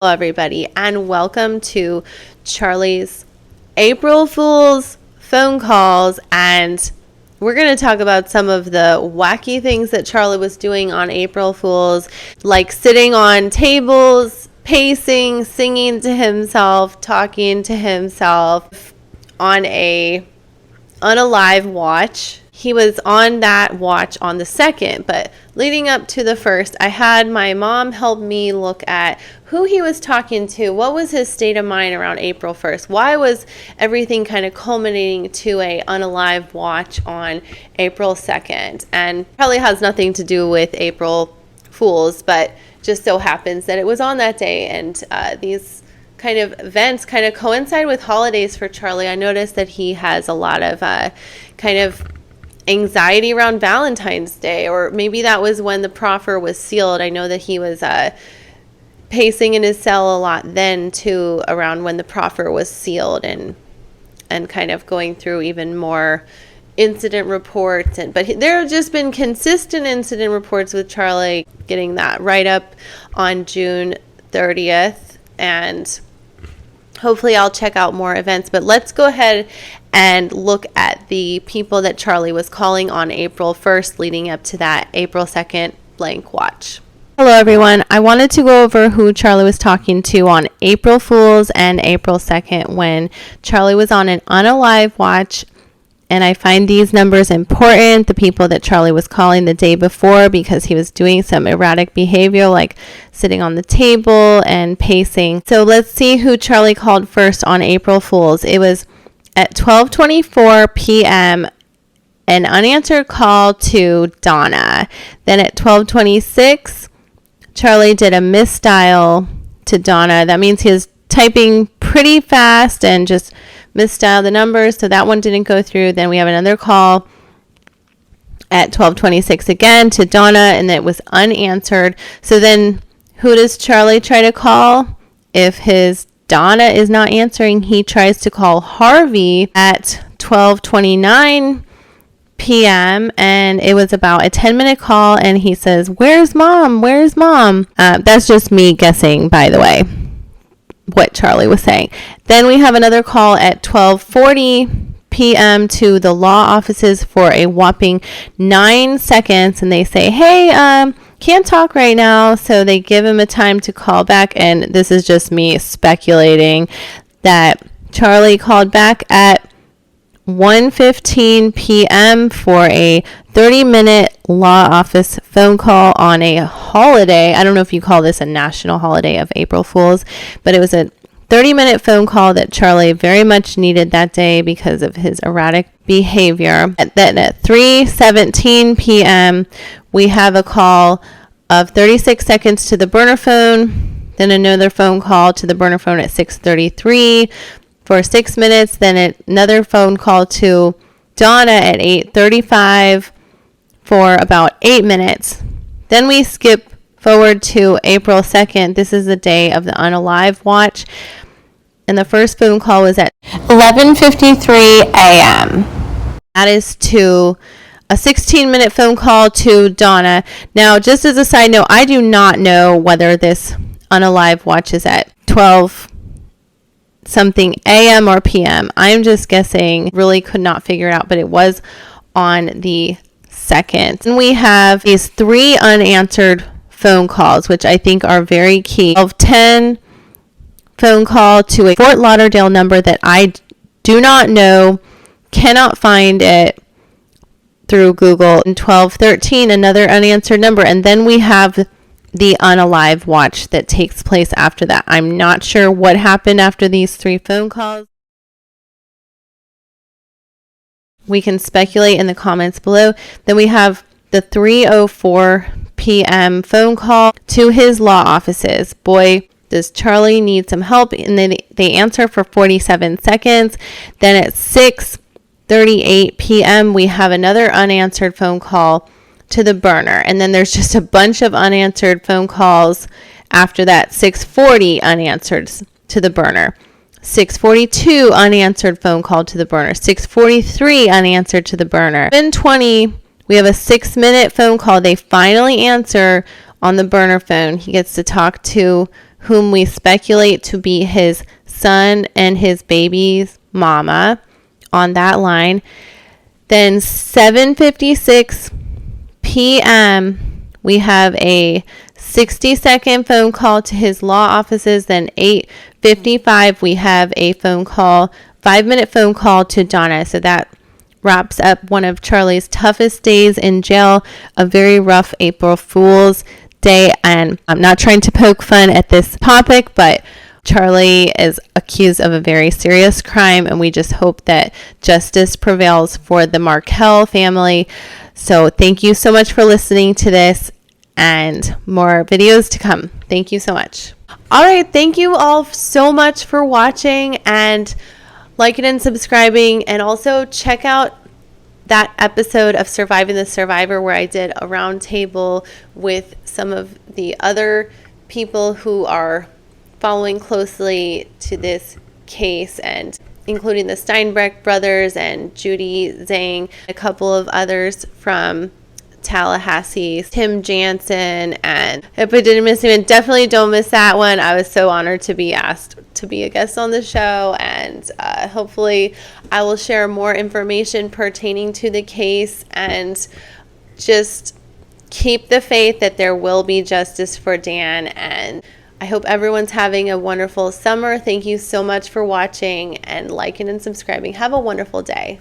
Hello everybody, and welcome to Charlie's April Fool's phone calls. And we're going to talk about some of the wacky things that Charlie was doing on April Fool's, like sitting on tables, pacing, singing to himself, talking to himself on a unalive watch. He was on that watch on the 2nd, but leading up to the 1st, I had my mom help me look at who he was talking to. What was his state of mind around April 1st? Why was everything kind of culminating to a unalive watch on April 2nd? And probably has nothing to do with April Fools, but just so happens that it was on that day. And these kind of events kind of coincide with holidays for Charlie. I noticed that he has a lot of kind of anxiety around Valentine's Day, or maybe that was when the proffer was sealed. I know that he was pacing in his cell a lot then too, around when the proffer was sealed, and kind of going through even more incident reports. But there have just been consistent incident reports with Charlie, getting that right up on June 30th, and hopefully I'll check out more events. But let's go ahead and look at the people that Charlie was calling on April 1st leading up to that April 2nd blank watch. Hello everyone. I wanted to go over who Charlie was talking to on April Fools and April 2nd when Charlie was on an unalive watch. And I find these numbers important, the people that Charlie was calling the day before, because he was doing some erratic behavior like sitting on the table and pacing. So let's see who Charlie called first on April Fools. It was at 12:24 p.m., an unanswered call to Donna. Then at 12:26, Charlie did a misdial to Donna. That means he was typing pretty fast and just misdialed the numbers, so that one didn't go through. Then we have another call at 12:26 again to Donna, and it was unanswered. So then who does Charlie try to call? If his Donna is not answering, he tries to call Harvey at 12:29 p.m. and it was about a 10-minute call, and he says, "Where's mom? Where's mom?" That's just me guessing, by the way, what Charlie was saying. Then we have another call at 12:40 p.m. to the law offices for a whopping 9 seconds, and they say, "Hey, can't talk right now." So they give him a time to call back, and this is just me speculating that Charlie called back at 1:15 p.m. for a 30-minute law office phone call on a holiday. I don't know if you call this a national holiday of April Fools, but it was a 30-minute phone call that Charlie very much needed that day because of his erratic behavior. Then at 3:17 p.m., we have a call of 36 seconds to the burner phone, then another phone call to the burner phone at 6:33 for 6 minutes, then another phone call to Donna at 8:35 for about 8 minutes. Then we skip forward to April 2nd. This is the day of the unalive watch, and the first phone call was at 11:53 a.m. That is to a 16-minute phone call to Donna. Now, just as a side note, I do not know whether this unalive watch is at 12 something a.m. or p.m. I'm just guessing, really could not figure it out, but it was on the 2nd. And we have these 3 unanswered phone calls, which I think are very key. 12:10 phone call to a Fort Lauderdale number that I do not know, cannot find it through Google. And 12:13, another unanswered number. And then we have the unalive watch that takes place after that. I'm not sure what happened after these 3 phone calls. We can speculate in the comments below. Then we have the 3:04 p.m. phone call to his law offices. Boy, does Charlie need some help? And then they answer for 47 seconds. Then at 6:38 p.m., we have another unanswered phone call to the burner. And then there's just a bunch of unanswered phone calls after that. 6:40 unanswered to the burner. 6:42 unanswered phone call to the burner. 6:43 unanswered to the burner. 7:20, we have a 6-minute phone call. They finally answer on the burner phone. He gets to talk to whom we speculate to be his son and his baby's mama on that line. Then 7:56 p.m., we have a 60-second phone call to his law offices. Then 8:55, we have a phone call, 5-minute phone call to Donna. So that wraps up one of Charlie's toughest days in jail, a very rough April Fool's Day. And I'm not trying to poke fun at this topic, but Charlie is accused of a very serious crime, and we just hope that justice prevails for the Markel family. So thank you so much for listening to this, and more videos to come. Thank you so much. All right, thank you all so much for watching and liking and subscribing, and also check out that episode of Surviving the Survivor where I did a roundtable with some of the other people who are following closely to this case, and including the Steinbreck brothers and Judy Zhang, a couple of others from Tallahassee, Tim Jansen, and if I didn't miss him, definitely don't miss that one. I was so honored to be asked to be a guest on the show, and hopefully I will share more information pertaining to the case, and just keep the faith that there will be justice for Dan. And I hope everyone's having a wonderful summer. Thank you so much for watching and liking and subscribing. Have a wonderful day.